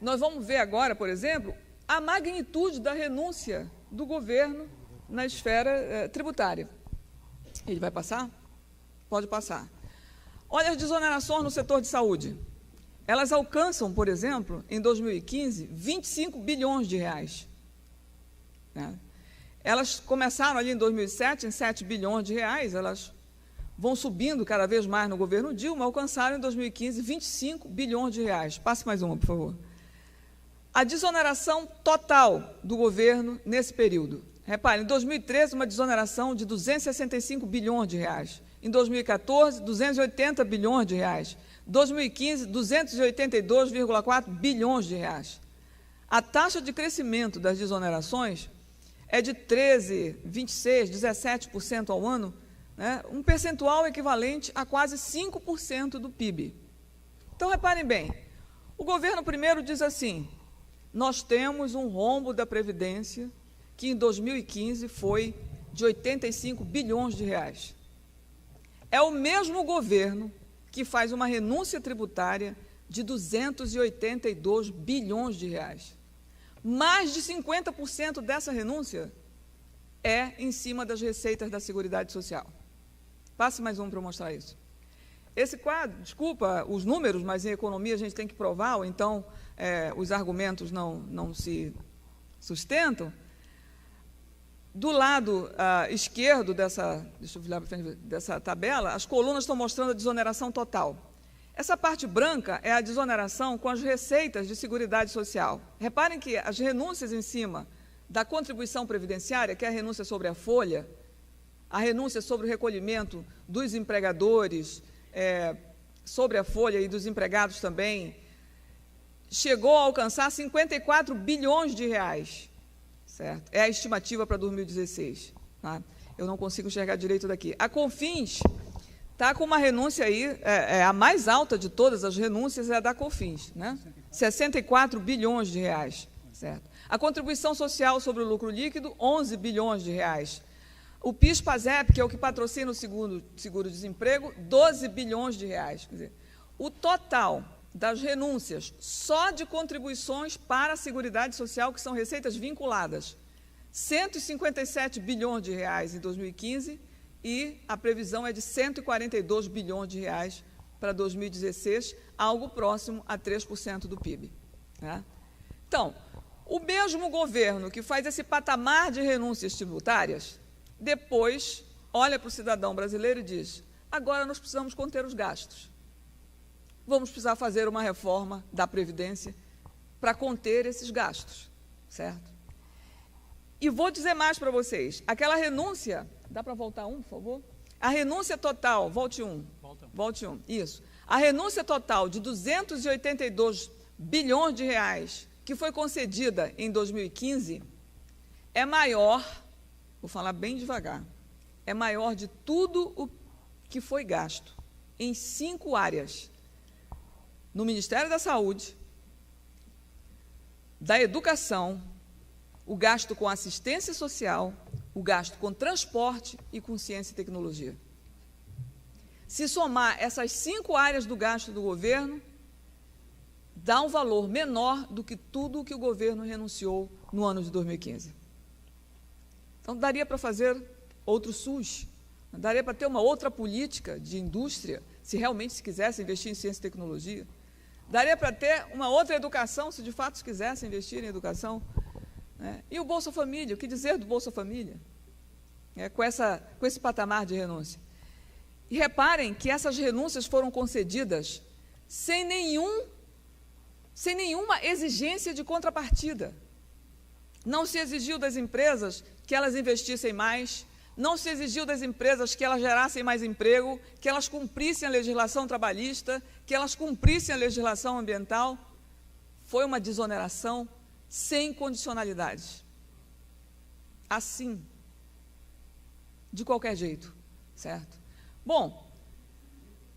nós vamos ver agora, por exemplo, a magnitude da renúncia do governo na esfera tributária. Ele vai passar? Pode passar. Olha as desonerações no setor de saúde. Elas alcançam, por exemplo, em 2015, 25 bilhões de reais. Né? Elas começaram ali em 2007, em 7 bilhões de reais, elas vão subindo cada vez mais no governo Dilma, alcançaram em 2015 25 bilhões de reais. Passe mais uma, por favor. A desoneração total do governo nesse período. Repare, em 2013, uma desoneração de 265 bilhões de reais. Em 2014, 280 bilhões de reais. 2015, 282,4 bilhões de reais. A taxa de crescimento das desonerações é de 13%, 26%, 17% ao ano, né? Um percentual equivalente a quase 5% do PIB. Então, reparem bem, o governo primeiro diz assim, nós temos um rombo da Previdência que em 2015 foi de 85 bilhões de reais. É o mesmo governo que faz uma renúncia tributária de 282 bilhões de reais. Mais de 50% dessa renúncia é em cima das receitas da Seguridade Social. Passe mais um para eu mostrar isso. Esse quadro, desculpa os números, mas em economia a gente tem que provar, ou então os argumentos não se sustentam. Do lado esquerdo deixa eu virar para frente, dessa tabela, as colunas estão mostrando a desoneração total. Essa parte branca é a desoneração com as receitas de Seguridade Social. Reparem que as renúncias em cima da contribuição previdenciária, que é a renúncia sobre a folha, a renúncia sobre o recolhimento dos empregadores, sobre a folha e dos empregados também, chegou a alcançar 54 bilhões de reais. Certo? É a estimativa para 2016. Tá? Eu não consigo enxergar direito daqui. A Confins está com uma renúncia aí, a mais alta de todas as renúncias é a da Confins, né? 64 bilhões de reais. Certo? A contribuição social sobre o lucro líquido, 11 bilhões de reais. O PIS-PASEP, que é o que patrocina o seguro-desemprego, 12 bilhões de reais. Quer dizer, o total das renúncias só de contribuições para a Seguridade Social, que são receitas vinculadas, 157 bilhões de reais em 2015 e a previsão é de 142 bilhões de reais para 2016, algo próximo a 3% do PIB. Né? Então, o mesmo governo que faz esse patamar de renúncias tributárias, depois olha para o cidadão brasileiro e diz, agora nós precisamos conter os gastos. Vamos precisar fazer uma reforma da Previdência para conter esses gastos, certo? E vou dizer mais para vocês, aquela renúncia, dá para voltar um, por favor? A renúncia total, volte um, isso. A renúncia total de 282 bilhões de reais que foi concedida em 2015 é maior, vou falar bem devagar, é maior de tudo o que foi gasto em 5 áreas. No Ministério da Saúde, da Educação, o gasto com assistência social, o gasto com transporte e com ciência e tecnologia. Se somar essas 5 áreas do gasto do governo, dá um valor menor do que tudo o que o governo renunciou no ano de 2015. Então, daria para fazer outro SUS, daria para ter uma outra política de indústria, se realmente se quisesse investir em ciência e tecnologia. Daria para ter uma outra educação, se de fato se quisesse investir em educação. Né? E o Bolsa Família, o que dizer do Bolsa Família? Com esse patamar de renúncia. E reparem que essas renúncias foram concedidas sem nenhuma exigência de contrapartida. Não se exigiu das empresas que elas investissem mais, não se exigiu das empresas que elas gerassem mais emprego, que elas cumprissem a legislação trabalhista, que elas cumprissem a legislação ambiental. Foi uma desoneração sem condicionalidades. Assim, de qualquer jeito, certo? Bom,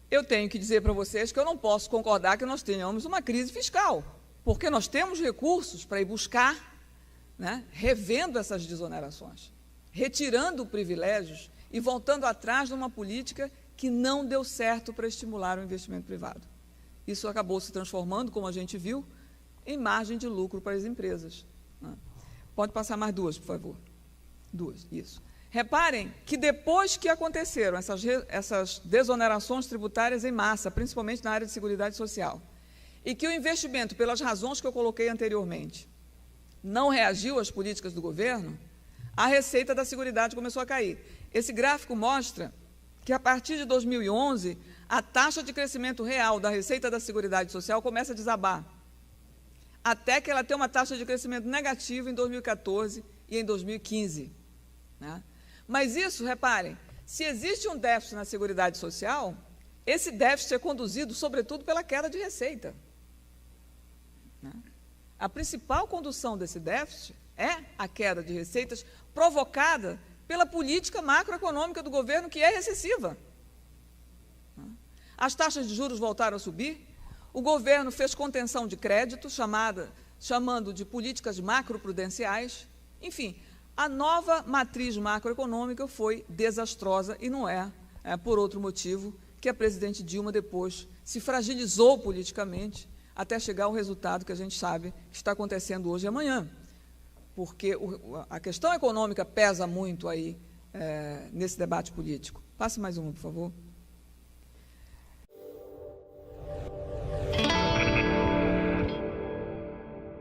eu tenho que dizer para vocês que eu não posso concordar que nós tenhamos uma crise fiscal, porque nós temos recursos para ir buscar, né, revendo essas desonerações, retirando privilégios e voltando atrás de uma política que não deu certo para estimular o investimento privado. Isso acabou se transformando, como a gente viu, em margem de lucro para as empresas. Pode passar mais duas, por favor. Duas, isso. Reparem que depois que aconteceram essas desonerações tributárias em massa, principalmente na área de Seguridade Social, e que o investimento, pelas razões que eu coloquei anteriormente, não reagiu às políticas do governo, a receita da Seguridade começou a cair. Esse gráfico mostra que, a partir de 2011, a taxa de crescimento real da receita da Seguridade Social começa a desabar, até que ela tem uma taxa de crescimento negativo em 2014 e em 2015. Né? Mas isso, reparem, se existe um déficit na Seguridade Social, esse déficit é conduzido, sobretudo, pela queda de receita. Né? A principal condução desse déficit é a queda de receitas provocada pela política macroeconômica do governo, que é recessiva. As taxas de juros voltaram a subir, o governo fez contenção de crédito, chamando de políticas macroprudenciais. Enfim, a nova matriz macroeconômica foi desastrosa e não é por outro motivo que a presidente Dilma depois se fragilizou politicamente até chegar ao resultado que a gente sabe que está acontecendo hoje e amanhã. Porque a questão econômica pesa muito aí nesse debate político. Passe mais uma, por favor.